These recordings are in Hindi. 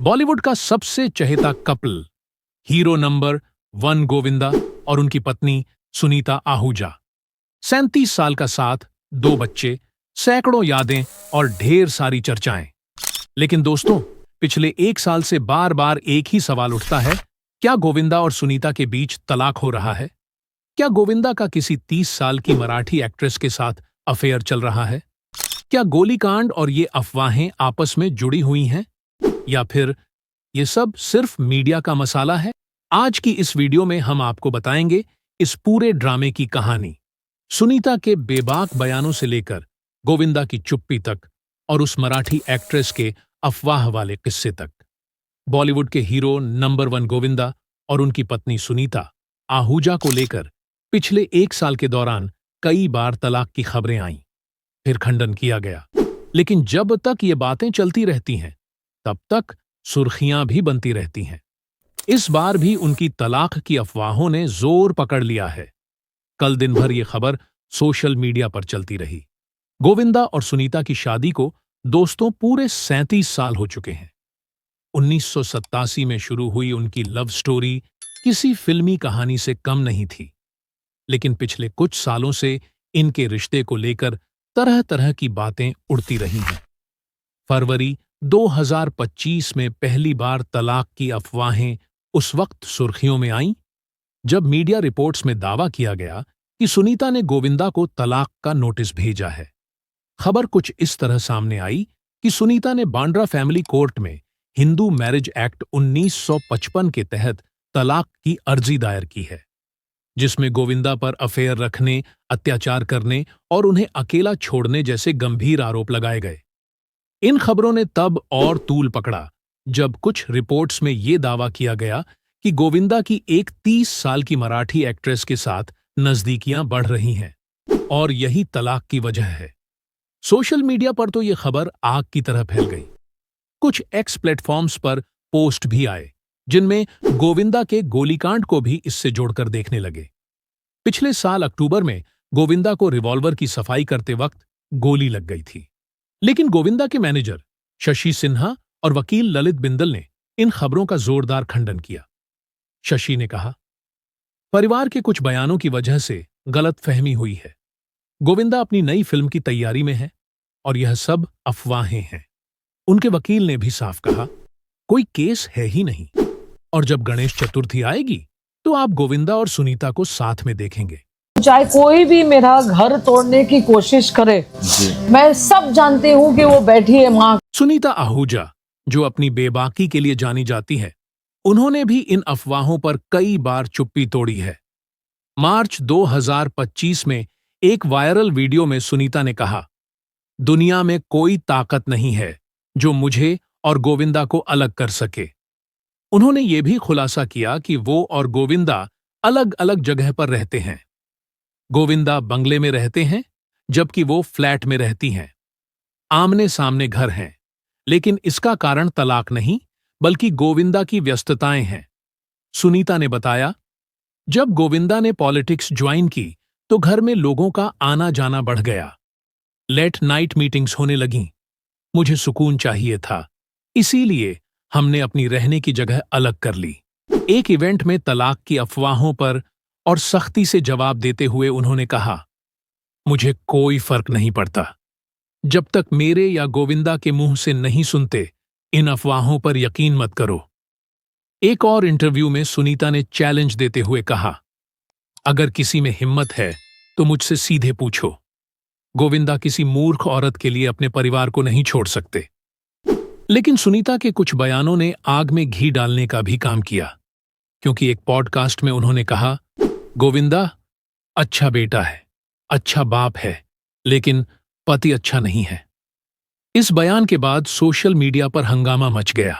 बॉलीवुड का सबसे चहेता कपल, हीरो नंबर 1 गोविंदा और उनकी पत्नी सुनीता आहूजा। 37 साल का साथ, 2 बच्चे, सैकड़ों यादें और ढेर सारी चर्चाएं। लेकिन दोस्तों, पिछले 1 साल से बार बार एक ही सवाल उठता है, क्या गोविंदा और सुनीता के बीच तलाक हो रहा है? क्या गोविंदा का किसी 30 साल की मराठी एक्ट्रेस के साथ अफेयर चल रहा है? क्या गोलीकांड और ये अफवाहें आपस में जुड़ी हुई हैं? या फिर ये सब सिर्फ मीडिया का मसाला है? आज की इस वीडियो में हम आपको बताएंगे इस पूरे ड्रामे की कहानी, सुनीता के बेबाक बयानों से लेकर गोविंदा की चुप्पी तक और उस मराठी एक्ट्रेस के अफवाह वाले किस्से तक। बॉलीवुड के हीरो नंबर 1 गोविंदा और उनकी पत्नी सुनीता आहूजा को लेकर पिछले 1 साल के दौरान कई बार तलाक की खबरें आईं, फिर खंडन किया गया। लेकिन जब तक ये बातें चलती रहती हैं, तब तक सुर्खियां भी बनती रहती हैं। इस बार भी उनकी तलाक की अफवाहों ने जोर पकड़ लिया है। कल दिन भर ये खबर सोशल मीडिया पर चलती रही। गोविंदा और सुनीता की शादी को दोस्तों पूरे 37 साल हो चुके हैं। 1987 में शुरू हुई उनकी लव स्टोरी किसी फिल्मी कहानी से कम नहीं थी। लेकिन पिछले कुछ सालों से इनके रिश्ते को लेकर तरह तरह की बातें उड़ती रही हैं। फरवरी 2025 में पहली बार तलाक की अफवाहें उस वक्त सुर्खियों में आईं, जब मीडिया रिपोर्ट्स में दावा किया गया कि सुनीता ने गोविंदा को तलाक का नोटिस भेजा है। खबर कुछ इस तरह सामने आई कि सुनीता ने बांद्रा फैमिली कोर्ट में हिंदू मैरिज एक्ट 1955 के तहत तलाक की अर्जी दायर की है, जिसमें गोविंदा पर अफेयर रखने, अत्याचार करने और उन्हें अकेला छोड़ने जैसे गंभीर आरोप लगाए गए। इन खबरों ने तब और तूल पकड़ा जब कुछ रिपोर्ट्स में ये दावा किया गया कि गोविंदा की एक 30 साल की मराठी एक्ट्रेस के साथ नजदीकियां बढ़ रही हैं और यही तलाक की वजह है। सोशल मीडिया पर तो ये खबर आग की तरह फैल गई। कुछ एक्स प्लेटफॉर्म्स पर पोस्ट भी आए, जिनमें गोविंदा के गोलीकांड को भी इससे जोड़कर देखने लगे। पिछले साल अक्टूबर में गोविंदा को रिवॉल्वर की सफाई करते वक्त गोली लग गई थी। लेकिन गोविंदा के मैनेजर शशि सिन्हा और वकील ललित बिंदल ने इन खबरों का जोरदार खंडन किया। शशि ने कहा, परिवार के कुछ बयानों की वजह से गलतफहमी हुई है। गोविंदा अपनी नई फिल्म की तैयारी में है और यह सब अफवाहें हैं। उनके वकील ने भी साफ कहा, कोई केस है ही नहीं और जब गणेश चतुर्थी आएगी तो आप गोविंदा और सुनीता को साथ में देखेंगे। चाहे कोई भी मेरा घर तोड़ने की कोशिश करे, मैं सब जानती हूँ कि वो बैठी है माँ। सुनीता आहूजा, जो अपनी बेबाकी के लिए जानी जाती है, उन्होंने भी इन अफवाहों पर कई बार चुप्पी तोड़ी है। मार्च 2025 में एक वायरल वीडियो में सुनीता ने कहा, दुनिया में कोई ताकत नहीं है जो मुझे और गोविंदा को अलग कर सके। उन्होंने ये भी खुलासा किया कि वो और गोविंदा अलग अलग जगह पर रहते हैं। गोविंदा बंगले में रहते हैं, जबकि वो फ्लैट में रहती हैं। आमने सामने घर हैं, लेकिन इसका कारण तलाक नहीं, बल्कि गोविंदा की व्यस्तताएं हैं। सुनीता ने बताया, जब गोविंदा ने पॉलिटिक्स ज्वाइन की तो घर में लोगों का आना जाना बढ़ गया। लेट नाइट मीटिंग्स होने लगीं। मुझे सुकून चाहिए था, इसीलिए हमने अपनी रहने की जगह अलग कर ली। एक इवेंट में तलाक की अफवाहों पर और सख्ती से जवाब देते हुए उन्होंने कहा, मुझे कोई फर्क नहीं पड़ता। जब तक मेरे या गोविंदा के मुंह से नहीं सुनते, इन अफवाहों पर यकीन मत करो। एक और इंटरव्यू में सुनीता ने चैलेंज देते हुए कहा, अगर किसी में हिम्मत है तो मुझसे सीधे पूछो। गोविंदा किसी मूर्ख औरत के लिए अपने परिवार को नहीं छोड़ सकते। लेकिन सुनीता के कुछ बयानों ने आग में घी डालने का भी काम किया, क्योंकि एक पॉडकास्ट में उन्होंने कहा, गोविंदा अच्छा बेटा है, अच्छा बाप है, लेकिन पति अच्छा नहीं है। इस बयान के बाद सोशल मीडिया पर हंगामा मच गया।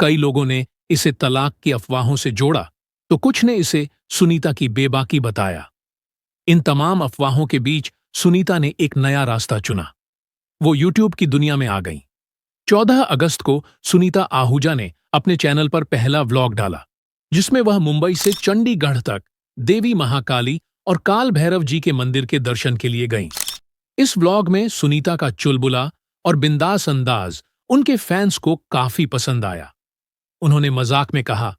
कई लोगों ने इसे तलाक की अफवाहों से जोड़ा, तो कुछ ने इसे सुनीता की बेबाकी बताया। इन तमाम अफवाहों के बीच सुनीता ने एक नया रास्ता चुना। वो यूट्यूब की दुनिया में आ गईं। 14 अगस्त को सुनीता आहूजा ने अपने चैनल पर पहला व्लॉग डाला, जिसमें वह मुंबई से चंडीगढ़ तक देवी महाकाली और काल भैरव जी के मंदिर के दर्शन के लिए गईं। इस व्लॉग में सुनीता का चुलबुला और बिंदास अंदाज उनके फैंस को काफी पसंद आया। उन्होंने मजाक में कहा,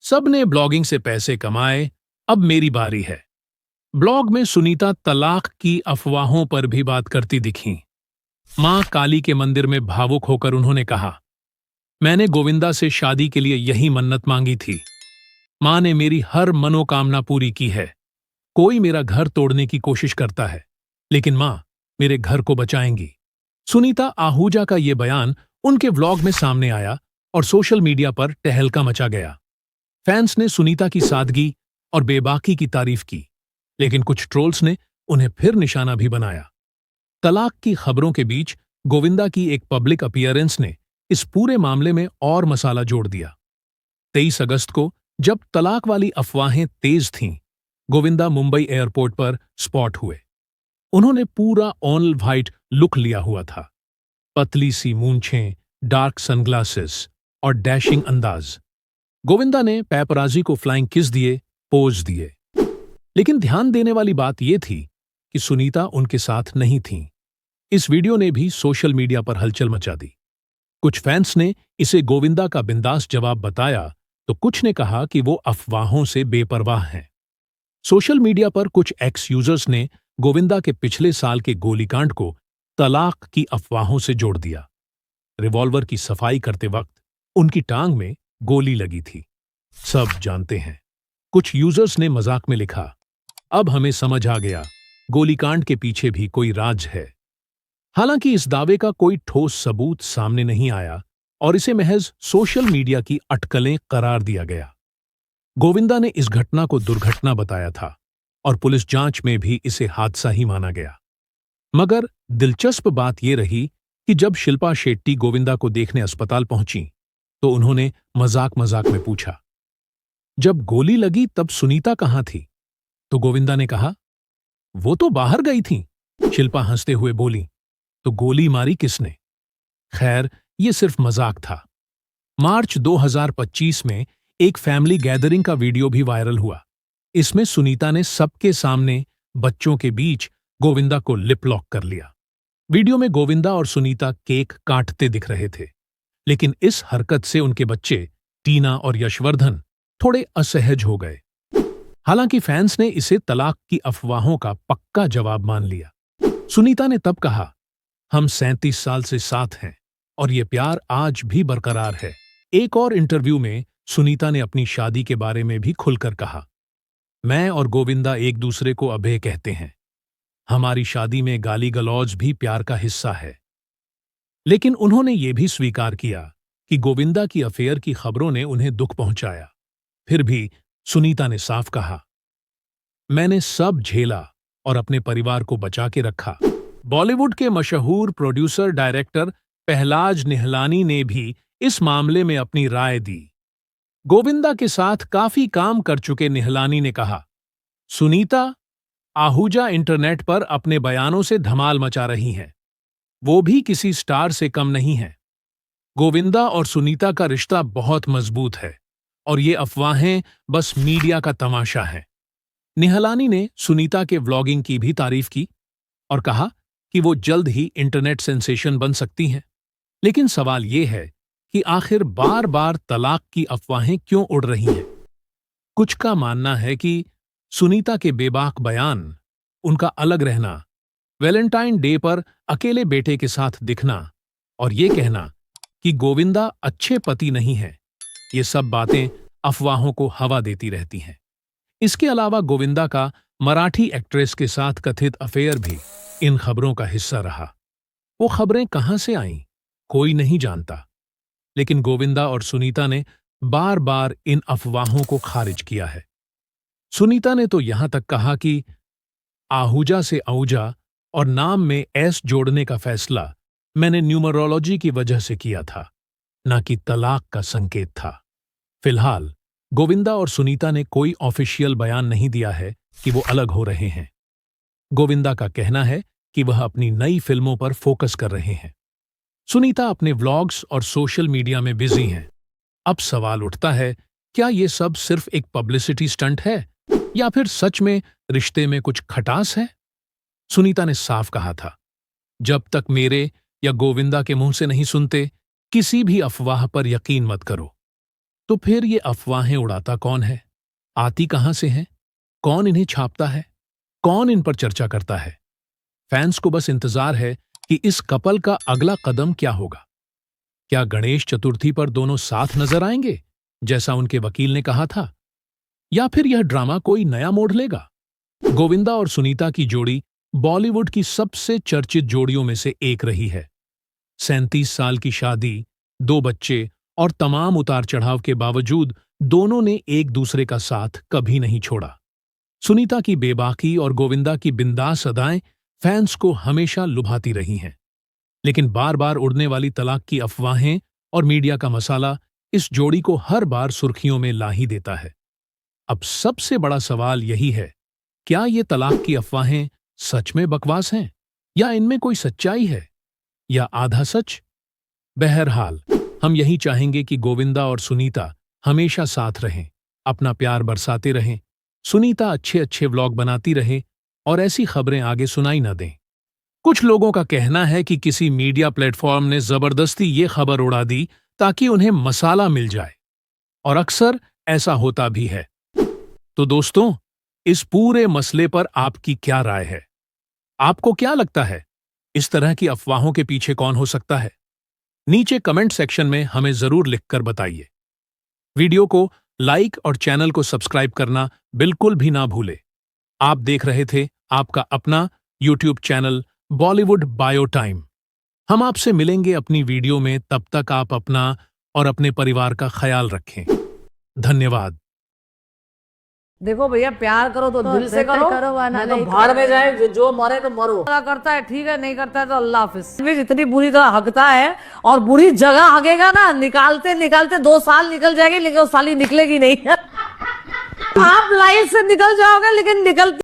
सबने ब्लॉगिंग से पैसे कमाए, अब मेरी बारी है। ब्लॉग में सुनीता तलाक की अफवाहों पर भी बात करती दिखीं। मां काली के मंदिर में भावुक होकर उन्होंने कहा, मैंने गोविंदा से शादी के लिए यही मन्नत मांगी थी। मां ने मेरी हर मनोकामना पूरी की है। कोई मेरा घर तोड़ने की कोशिश करता है, लेकिन मां मेरे घर को बचाएंगी। सुनीता आहूजा का यह बयान उनके व्लॉग में सामने आया और सोशल मीडिया पर तहलका मचा गया। फैंस ने सुनीता की सादगी और बेबाकी की तारीफ की, लेकिन कुछ ट्रोल्स ने उन्हें फिर निशाना भी बनाया। तलाक की खबरों के बीच गोविंदा की एक पब्लिक अपीयरेंस ने इस पूरे मामले में और मसाला जोड़ दिया। 23 अगस्त को जब तलाक वाली अफवाहें तेज थीं, गोविंदा मुंबई एयरपोर्ट पर स्पॉट हुए। उन्होंने पूरा ऑल व्हाइट लुक लिया हुआ था, पतली सी मूंछें, डार्क सनग्लासेस और डैशिंग अंदाज। गोविंदा ने पैपराजी को फ्लाइंग किस दिए, पोज दिए। लेकिन ध्यान देने वाली बात यह थी कि सुनीता उनके साथ नहीं थीं। इस वीडियो ने भी सोशल मीडिया पर हलचल मचा दी। कुछ फैंस ने इसे गोविंदा का बिंदास जवाब बताया, तो कुछ ने कहा कि वो अफवाहों से बेपरवाह हैं। सोशल मीडिया पर कुछ एक्स यूजर्स ने गोविंदा के पिछले साल के गोलीकांड को तलाक की अफवाहों से जोड़ दिया। रिवॉल्वर की सफाई करते वक्त उनकी टांग में गोली लगी थी, सब जानते हैं। कुछ यूजर्स ने मजाक में लिखा, अब हमें समझ आ गया, गोलीकांड के पीछे भी कोई राज है। हालांकि इस दावे का कोई ठोस सबूत सामने नहीं आया और इसे महज सोशल मीडिया की अटकलें करार दिया गया। गोविंदा ने इस घटना को दुर्घटना बताया था और पुलिस जांच में भी इसे हादसा ही माना गया। मगर दिलचस्प बात यह रही कि जब शिल्पा शेट्टी गोविंदा को देखने अस्पताल पहुंची, तो उन्होंने मजाक मजाक में पूछा, जब गोली लगी तब सुनीता कहां थी? तो गोविंदा ने कहा, वो तो बाहर गई थी। शिल्पा हंसते हुए बोली, तो गोली मारी किसने? खैर, यह सिर्फ मजाक था। मार्च 2025 में एक फैमिली गैदरिंग का वीडियो भी वायरल हुआ। इसमें सुनीता ने सबके सामने बच्चों के बीच गोविंदा को लिप लॉक कर लिया। वीडियो में गोविंदा और सुनीता केक काटते दिख रहे थे, लेकिन इस हरकत से उनके बच्चे टीना और यशवर्धन थोड़े असहज हो गए। हालांकि फैंस ने इसे तलाक की अफवाहों का पक्का जवाब मान लिया। सुनीता ने तब कहा, हम 37 साल से साथ हैं और ये प्यार आज भी बरकरार है। एक और इंटरव्यू में सुनीता ने अपनी शादी के बारे में भी खुलकर कहा, मैं और गोविंदा एक दूसरे को अभय कहते हैं। हमारी शादी में गाली गलौज भी प्यार का हिस्सा है। लेकिन उन्होंने ये भी स्वीकार किया कि गोविंदा की अफेयर की खबरों ने उन्हें दुख पहुंचाया। फिर भी सुनीता ने साफ कहा, मैंने सब झेला और अपने परिवार को बचा के रखा। बॉलीवुड के मशहूर प्रोड्यूसर डायरेक्टर पहलाज निहलानी ने भी इस मामले में अपनी राय दी। गोविंदा के साथ काफी काम कर चुके निहलानी ने कहा, सुनीता आहूजा इंटरनेट पर अपने बयानों से धमाल मचा रही हैं। वो भी किसी स्टार से कम नहीं है। गोविंदा और सुनीता का रिश्ता बहुत मजबूत है और ये अफवाहें बस मीडिया का तमाशा है। निहलानी ने सुनीता के व्लॉगिंग की भी तारीफ की और कहा कि वो जल्द ही इंटरनेट सेंसेशन बन सकती हैं। लेकिन सवाल ये है कि आखिर बार बार तलाक की अफवाहें क्यों उड़ रही हैं? कुछ का मानना है कि सुनीता के बेबाक बयान, उनका अलग रहना, वैलेंटाइन डे पर अकेले बेटे के साथ दिखना और ये कहना कि गोविंदा अच्छे पति नहीं है, ये सब बातें अफवाहों को हवा देती रहती हैं। इसके अलावा गोविंदा का मराठी एक्ट्रेस के साथ कथित अफेयर भी इन खबरों का हिस्सा रहा। वो खबरें कहां से आईं, कोई नहीं जानता। लेकिन गोविंदा और सुनीता ने बार बार इन अफवाहों को खारिज किया है। सुनीता ने तो यहां तक कहा कि आहूजा से आहूजा और नाम में एस जोड़ने का फैसला मैंने न्यूमरोलॉजी की वजह से किया था, ना कि तलाक का संकेत था। फिलहाल गोविंदा और सुनीता ने कोई ऑफिशियल बयान नहीं दिया है कि वो अलग हो रहे हैं। गोविंदा का कहना है कि वह अपनी नई फिल्मों पर फोकस कर रहे हैं। सुनीता अपने व्लॉग्स और सोशल मीडिया में बिजी हैं। अब सवाल उठता है, क्या ये सब सिर्फ एक पब्लिसिटी स्टंट है या फिर सच में रिश्ते में कुछ खटास है? सुनीता ने साफ कहा था, जब तक मेरे या गोविंदा के मुंह से नहीं सुनते, किसी भी अफवाह पर यकीन मत करो। तो फिर ये अफवाहें उड़ाता कौन है? आती कहां से हैं? कौन इन्हें छापता है? कौन इन पर चर्चा करता है? फैंस को बस इंतजार है कि इस कपल का अगला कदम क्या होगा। क्या गणेश चतुर्थी पर दोनों साथ नजर आएंगे, जैसा उनके वकील ने कहा था? या फिर यह ड्रामा कोई नया मोड़ लेगा? गोविंदा और सुनीता की जोड़ी बॉलीवुड की सबसे चर्चित जोड़ियों में से एक रही है। 37 साल की शादी, 2 बच्चे और तमाम उतार चढ़ाव के बावजूद दोनों ने एक दूसरे का साथ कभी नहीं छोड़ा। सुनीता की बेबाकी और गोविंदा की बिंदास अदाएं फैंस को हमेशा लुभाती रही हैं। लेकिन बार बार उड़ने वाली तलाक की अफवाहें और मीडिया का मसाला इस जोड़ी को हर बार सुर्खियों में ला ही देता है। अब सबसे बड़ा सवाल यही है, क्या ये तलाक की अफवाहें सच में बकवास हैं या इनमें कोई सच्चाई है, या आधा सच? बहरहाल, हम यही चाहेंगे कि गोविंदा और सुनीता हमेशा साथ रहें, अपना प्यार बरसाते रहें, सुनीता अच्छे अच्छे व्लॉग बनाती रहे और ऐसी खबरें आगे सुनाई न दें। कुछ लोगों का कहना है कि किसी मीडिया प्लेटफॉर्म ने जबरदस्ती ये खबर उड़ा दी ताकि उन्हें मसाला मिल जाए, और अक्सर ऐसा होता भी है। तो दोस्तों, इस पूरे मसले पर आपकी क्या राय है? आपको क्या लगता है, इस तरह की अफवाहों के पीछे कौन हो सकता है? नीचे कमेंट सेक्शन में हमें जरूर लिखकर बताइए। वीडियो को लाइक और चैनल को सब्सक्राइब करना बिल्कुल भी ना भूले। आप देख रहे थे आपका अपना YouTube channel Bollywood bio time. हम आपसे मिलेंगे अपनी वीडियो में, तब तक आप अपना और अपने परिवार का ख्याल रखें। धन्यवाद। देखो भैया, प्यार करो तो दिल से करो, नहीं तो भाड़ में जाए, जो मरे तो मरो। करता है ठीक है, नहीं करता है तो अल्लाह हाफिज। इतनी बुरी तरह हकता है और बुरी जगह हगेगा ना, निकालते निकालते 2 साल निकल जाएगी, लेकिन वो साली निकलेगी नहीं। आप लाइफ से निकल जाओगे लेकिन निकलती